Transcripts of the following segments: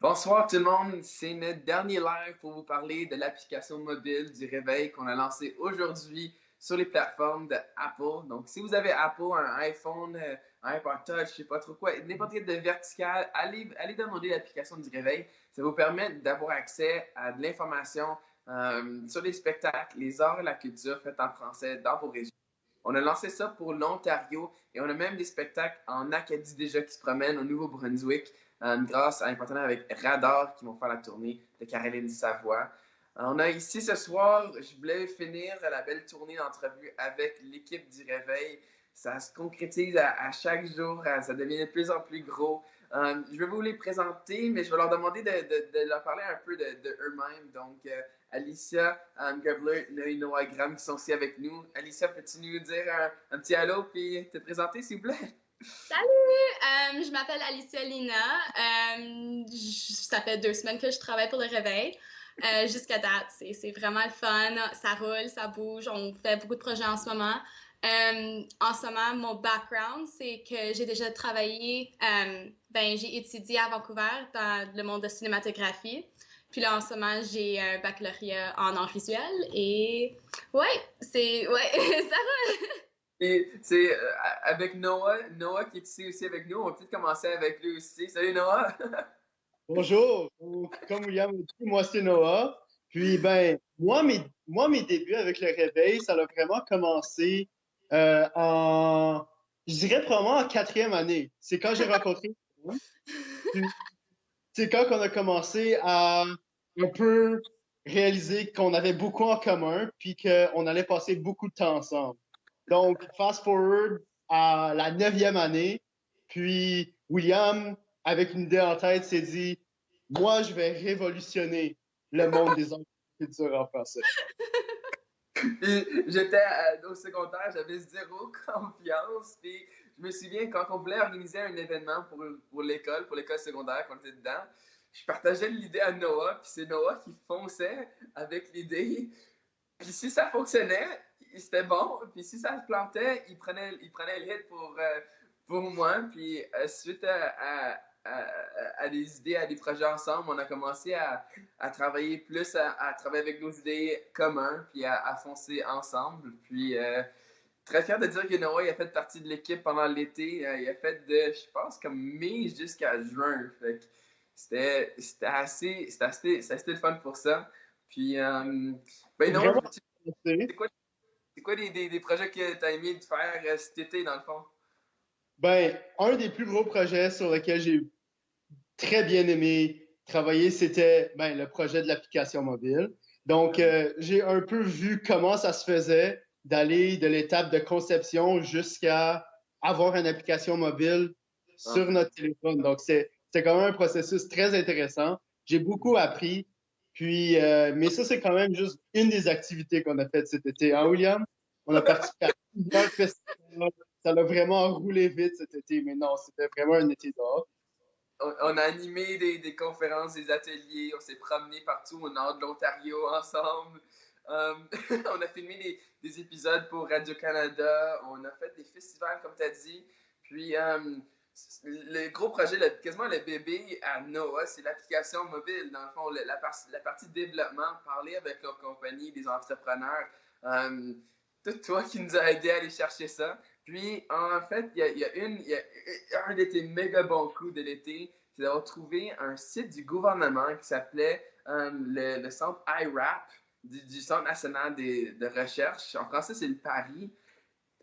Bonsoir tout le monde, c'est notre dernier live pour vous parler de l'application mobile du réveil qu'on a lancé aujourd'hui sur les plateformes de Apple. Donc si vous avez Apple, un iPhone, un iPod Touch, je sais pas trop quoi, n'importe quel de vertical, allez downloader l'application du réveil. Ça vous permet d'avoir accès à de l'information sur les spectacles, les arts et la culture faite en français dans vos régions. On a lancé ça pour l'Ontario et on a même des spectacles en Acadie déjà qui se promènent au Nouveau-Brunswick grâce à un partenaire avec Radar qui vont faire la tournée de Caroline Savoie. On a ici ce soir, je voulais finir la belle tournée d'entrevue avec l'équipe du Réveil. Ça se concrétise à chaque jour, ça devient de plus en plus gros. Je vais vous les présenter, mais je vais leur demander de leur parler un peu de eux-mêmes. Donc, Alicia, Gabler, et Noah Graham qui sont aussi avec nous. Alicia, peux-tu nous dire un petit allô puis te présenter, s'il vous plaît? Salut! Je m'appelle Alicia Lina. Ça fait 2 semaines que je travaille pour le Réveil. Jusqu'à date, c'est vraiment le fun. Ça roule, ça bouge. On fait beaucoup de projets en ce moment. En ce moment, mon background, c'est que j'ai déjà travaillé, j'ai étudié à Vancouver dans le monde de cinématographie. Puis là, en ce moment, j'ai un baccalauréat en art visuel et ouais, ça roule. Et c'est avec Noah qui est ici aussi avec nous. On va peut-être commencer avec lui aussi. Salut Noah! Bonjour, donc, comme William a dit, moi c'est Noah. Puis moi mes débuts avec le réveil, ça a vraiment commencé je dirais probablement en quatrième année. C'est quand j'ai rencontré, puis c'est quand qu'on a commencé à un peu réaliser qu'on avait beaucoup en commun, puis qu'on allait passer beaucoup de temps ensemble. Donc, fast forward à la neuvième année, puis William, avec une idée en tête, s'est dit, moi, je vais révolutionner le monde des culture en français. Puis j'étais au secondaire, j'avais zéro confiance. Puis je me souviens quand on voulait organiser un événement pour l'école secondaire, quand on était dedans, je partageais l'idée à Noah, puis c'est Noah qui fonçait avec l'idée. Puis si ça fonctionnait, c'était bon. Puis si ça se plantait, il prenait le hit pour moi. Puis suite à des idées, à des projets ensemble, on a commencé à travailler plus, à travailler avec nos idées communes, puis à foncer ensemble. Puis très fier de dire que Noah il a fait partie de l'équipe pendant l'été. Il a fait de, je pense, comme mai jusqu'à juin. Fait que c'était assez le fun pour ça. Puis, Noah, Vraiment, c'est quoi des projets que tu as aimé de faire cet été, dans le fond? un des plus gros projets sur lequel j'ai très bien aimé travailler, c'était le projet de l'application mobile. Donc, j'ai un peu vu comment ça se faisait d'aller de l'étape de conception jusqu'à avoir une application mobile sur notre téléphone. Donc, c'est quand même un processus très intéressant. J'ai beaucoup appris. Puis, mais ça, c'est quand même juste une des activités qu'on a faites cet été. Hein, William? On a participé à plusieurs festivals. Ça a vraiment roulé vite cet été, mais non, c'était vraiment un été dehors. On a animé des conférences, des ateliers, on s'est promené partout au nord de l'Ontario ensemble. On a filmé des épisodes pour Radio-Canada, on a fait des festivals, comme tu as dit. Puis, le gros projet, quasiment le bébé à Noah, c'est l'application mobile. Dans le fond, la partie développement, parler avec la compagnie, des entrepreneurs. Tout toi qui nous a aidé à aller chercher ça. Puis, en fait, il y a un de tes méga bons coups de l'été, c'est d'avoir trouvé un site du gouvernement qui s'appelait le centre IRAP, du Centre national de recherche. En français, c'est le Paris.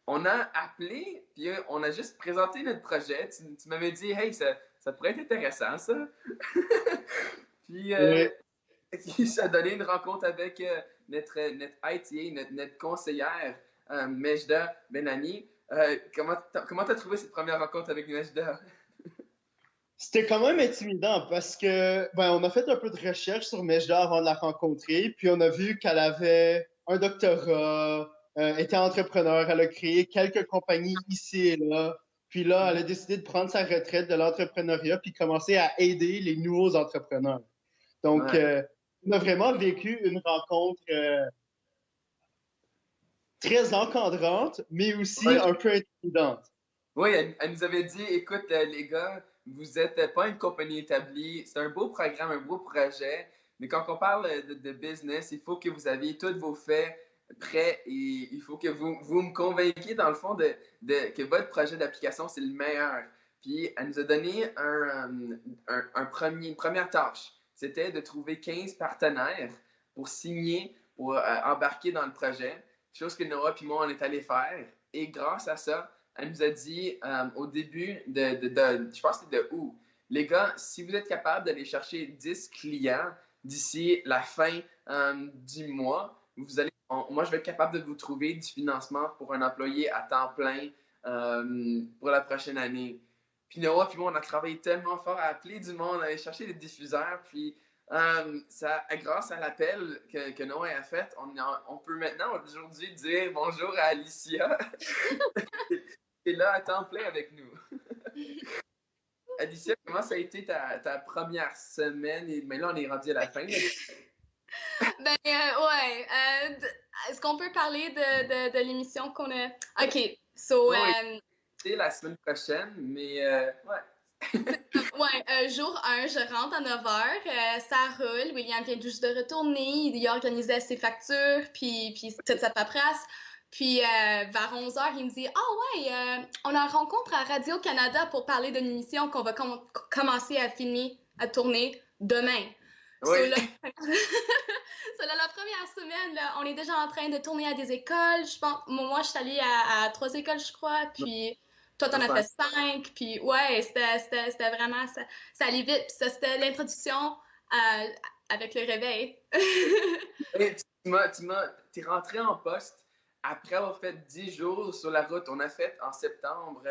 On a appelé, puis on a juste présenté notre projet. Tu m'avais dit, hey, ça pourrait être intéressant, ça. Puis, Oui. ça a donné une rencontre avec notre ITA, notre conseillère, Mejda Benani. Comment t'as trouvé cette première rencontre avec Mejda? C'était quand même intimidant parce que on a fait un peu de recherche sur Mejda avant de la rencontrer, puis on a vu qu'elle avait un doctorat, était entrepreneur, elle a créé quelques compagnies ici et là. Puis là, elle a décidé de prendre sa retraite de l'entrepreneuriat puis commencer à aider les nouveaux entrepreneurs. Donc, Ouais. on a vraiment vécu une rencontre très encadrante, mais aussi Ouais. un peu intimidante. Oui, elle nous avait dit, écoute, les gars, vous n'êtes pas une compagnie établie. C'est un beau programme, un beau projet. Mais quand on parle de business, il faut que vous ayez tous vos faits prêts et il faut que vous me convainquiez, dans le fond, que votre projet d'application, c'est le meilleur. Puis, elle nous a donné une première tâche. C'était de trouver 15 partenaires pour signer, pour embarquer dans le projet. Chose que Noah et moi, on est allé faire. Et grâce à ça, elle nous a dit au début je pense que c'était de août, les gars, si vous êtes capable d'aller chercher 10 clients d'ici la fin du mois, moi, je vais être capable de vous trouver du financement pour un employé à temps plein pour la prochaine année. Puis Noah, puis moi, on a travaillé tellement fort à appeler du monde, à aller chercher des diffuseurs, puis grâce à l'appel que Noah a fait, on peut maintenant aujourd'hui dire bonjour à Alicia, qui est là à temps plein avec nous. Alicia, comment ça a été ta première semaine? Mais là, on est rendu à la fin. Ben, ouais. Est-ce qu'on peut parler de l'émission qu'on a? OK. So, c'est la semaine prochaine, mais ouais. Ouais, jour 1, je rentre à 9h, ça roule. William vient juste de retourner, il organisait ses factures, puis toute sa paperasse. Puis vers 11h, il me dit « Ah ouais, on a une rencontre à Radio-Canada pour parler d'une émission qu'on va commencer à filmer, à tourner demain. » Oui. So, là, la première semaine, là, on est déjà en train de tourner à des écoles. Je pense, moi, je suis allée à 3 écoles, je crois, puis toi, t'en as fait 5. Puis ouais, c'était vraiment, ça allait vite. Puis ça, c'était l'introduction avec le réveil. T'es rentré en poste après avoir fait 10 jours sur la route. On a fait en septembre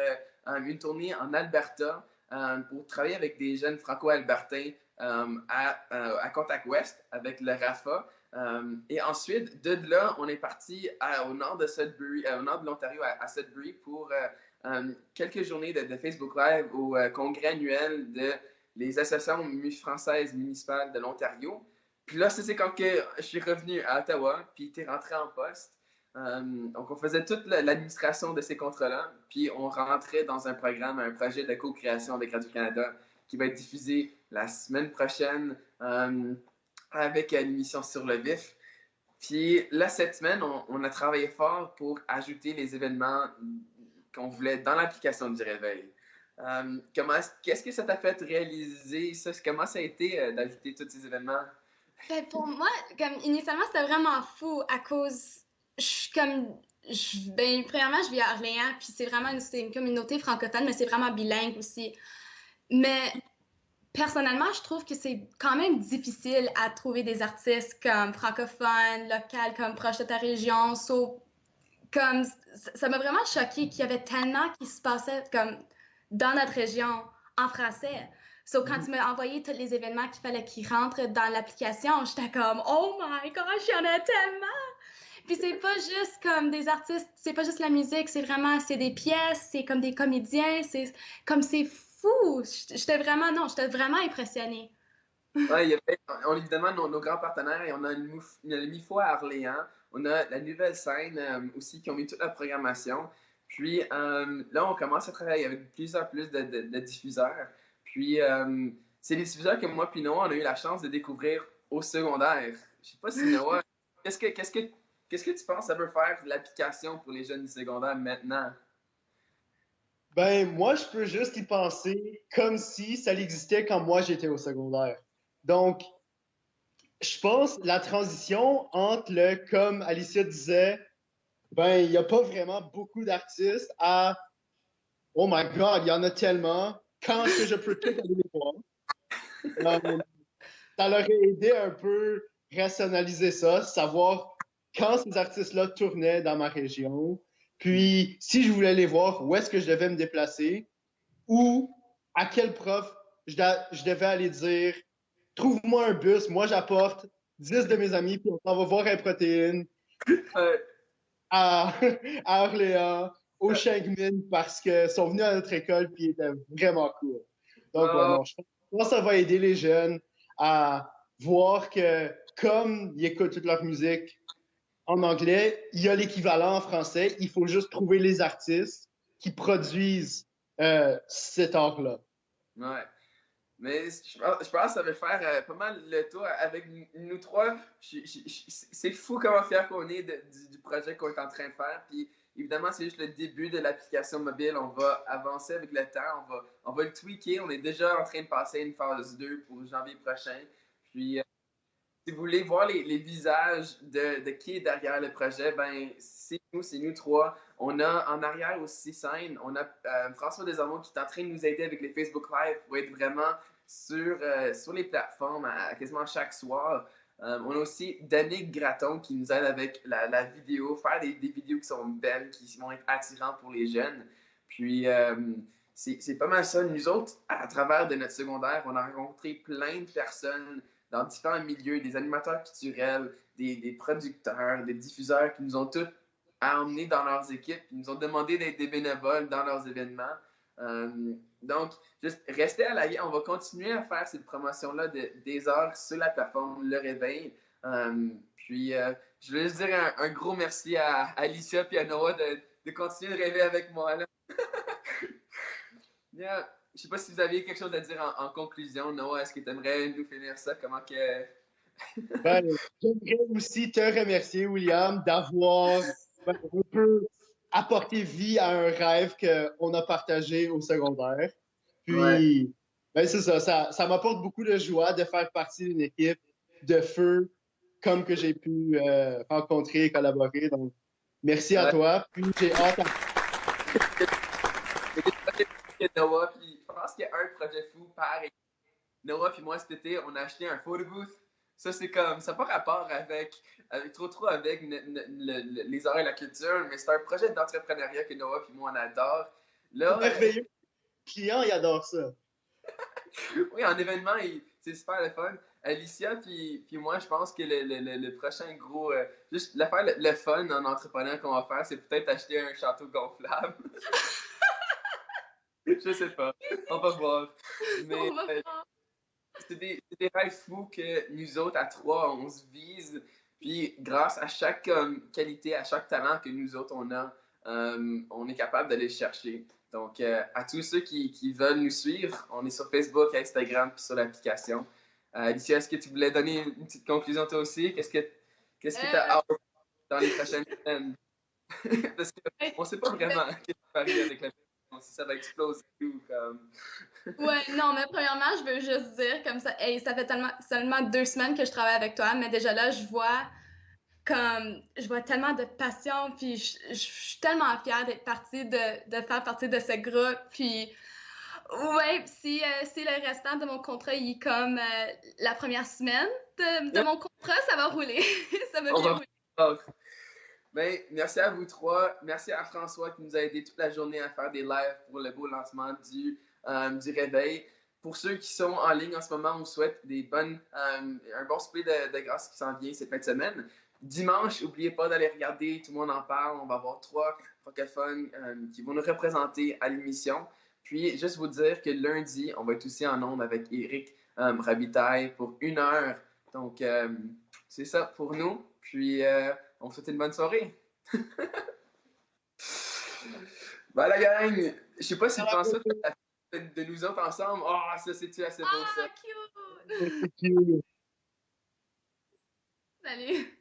une tournée en Alberta pour travailler avec des jeunes franco-albertains à Contact West avec le RAFA. Et ensuite, de là, on est parti au nord de Sudbury, au nord de l'Ontario, à Sudbury, pour quelques journées de Facebook Live au congrès annuel de les associations françaises municipales de l'Ontario. Puis là, c'est quand que je suis revenu à Ottawa, puis tu es rentré en poste. Donc, on faisait toute l'administration de ces contrats-là, puis on rentrait dans un programme, un projet de co-création avec Radio-Canada qui va être diffusé la semaine prochaine avec l'émission Sur le Vif. Puis là, cette semaine, on a travaillé fort pour ajouter les événements qu'on voulait dans l'application du Réveil. Qu'est-ce que ça t'a fait réaliser ça? Comment ça a été d'ajouter tous ces événements? Ben, pour moi, initialement, c'était vraiment fou à cause... premièrement, je vis à Orléans, puis c'est vraiment une communauté francophone, mais c'est vraiment bilingue aussi. Mais personnellement, je trouve que c'est quand même difficile à trouver des artistes comme francophones, locaux, comme proches de ta région. Ça m'a vraiment choqué qu'il y avait tellement qui se passait comme dans notre région en français. Quand tu m'as envoyé tous les événements qu'il fallait qu'ils rentrent dans l'application, j'étais comme « Oh my gosh, il y en a tellement! » Puis c'est pas juste comme des artistes, c'est pas juste la musique, c'est des pièces, c'est comme des comédiens, c'est fou! J'étais vraiment impressionnée. Ouais, évidemment nos grands partenaires, et on a le MIFO à Orléans, on a la Nouvelle Scène aussi qui ont mis toute la programmation. Puis là, on commence à travailler avec plus de diffuseurs. Puis c'est des diffuseurs que moi et Noah, on a eu la chance de découvrir au secondaire. Je sais pas si Noah, qu'est-ce que tu penses ça veut faire l'application pour les jeunes du secondaire maintenant? Ben, moi, je peux juste y penser comme si ça existait quand moi j'étais au secondaire. Donc, je pense la transition entre comme Alicia disait, ben, il n'y a pas vraiment beaucoup d'artistes à oh my God, il y en a tellement, quand est-ce que je peux tout aller les voir? Ça leur a aidé un peu rationaliser ça, savoir quand ces artistes-là tournaient dans ma région, puis si je voulais les voir, où est-ce que je devais me déplacer, ou à quel prof je devais aller dire trouve-moi un bus, moi j'apporte 10 de mes amis, puis on va voir un protéine à Orléans, au Shangmin, parce qu'ils sont venus à notre école, puis ils étaient vraiment cool. Donc, non, je pense que ça va aider les jeunes à voir que, comme ils écoutent toute leur musique en anglais, il y a l'équivalent en français. Il faut juste trouver les artistes qui produisent cet art-là. Ouais. Mais je pense que ça va faire pas mal le tour avec nous trois. C'est fou comment fier qu'on est du projet qu'on est en train de faire. Puis évidemment, c'est juste le début de l'application mobile. On va avancer avec le temps. On va le tweaker. On est déjà en train de passer à une phase 2 pour janvier prochain. Puis si vous voulez voir les visages de qui est derrière le projet, ben c'est nous trois. On a en arrière aussi scène, on a François Desormeaux qui est en train de nous aider avec les Facebook Live pour être vraiment sur les plateformes quasiment chaque soir. On a aussi Danick Gratton qui nous aide avec la vidéo, faire des vidéos qui sont belles, qui vont être attirantes pour les jeunes. Puis c'est pas mal ça. Nous autres, à travers de notre secondaire, on a rencontré plein de personnes dans différents milieux, des animateurs culturels, des producteurs, des diffuseurs qui nous ont tous emmenés dans leurs équipes, qui nous ont demandé d'être des bénévoles dans leurs événements. Donc, juste restez à l'aïe. On va continuer à faire cette promotion-là des heures sur la plateforme Le Réveil. Puis, je veux juste dire un gros merci à Alicia et à Noah de continuer de rêver avec moi. Là. Yeah. Je sais pas si vous aviez quelque chose à dire en conclusion. Noah, est-ce que tu aimerais nous finir ça? Comment que... Ben, j'aimerais aussi te remercier, William, d'avoir un peu apporté vie à un rêve qu'on a partagé au secondaire. Puis, ben, c'est ça m'apporte beaucoup de joie de faire partie d'une équipe de feu comme que j'ai pu rencontrer et collaborer. Donc, merci à toi. Puis, j'ai hâte à... Noah, puis je pense qu'il y a un projet fou par Noah puis moi cet été, on a acheté un photo booth. Ça, c'est comme, ça n'a pas rapport avec trop avec les arts et la culture, mais c'est un projet d'entrepreneuriat que Noah puis moi on adore. Là, merveilleux. Les clients, ils adorent ça. Oui, en événement, c'est super le fun. Alicia puis moi, je pense que le prochain gros, juste l'affaire le fun en entrepreneur qu'on va faire, c'est peut-être acheter un château gonflable. Je sais pas. On va voir. Mais c'est des rêves fous que nous autres, à trois, on se vise. Puis grâce à chaque qualité, à chaque talent que nous autres, on a, on est capable d'aller chercher. Donc, à tous ceux qui veulent nous suivre, on est sur Facebook, Instagram, puis sur l'application. Alicia, est-ce que tu voulais donner une petite conclusion toi aussi? Qu'est-ce que tu as hâte dans les prochaines semaines? Parce qu'on ne sait pas vraiment ce qui va arriver avec la si ça va exploser ou comme. Ouais, non, mais premièrement, je veux juste dire comme ça, hey, ça fait seulement 2 semaines que je travaille avec toi, mais déjà là, je vois tellement de passion, puis je suis tellement fière d'être partie, de faire partie de ce groupe, puis ouais, si le restant de mon contrat, il est comme la première semaine de mon contrat, ça va rouler, ça va bien rouler. Ben, merci à vous trois. Merci à François qui nous a aidé toute la journée à faire des lives pour le beau lancement du réveil. Pour ceux qui sont en ligne en ce moment, on vous souhaite un bon souper de grâce qui s'en vient cette fin de semaine. Dimanche, n'oubliez pas d'aller regarder, tout le monde en parle. On va avoir 3 francophones qui vont nous représenter à l'émission. Puis, juste vous dire que lundi, on va être aussi en ondes avec Éric Rabitaille pour 1 heure. Donc, c'est ça pour nous. Puis, on vous souhaite une bonne soirée. Ben la gang, je sais pas si François de nous autres ensemble. Oh, ça c'est-tu assez beau ça. Ah, cute! Salut!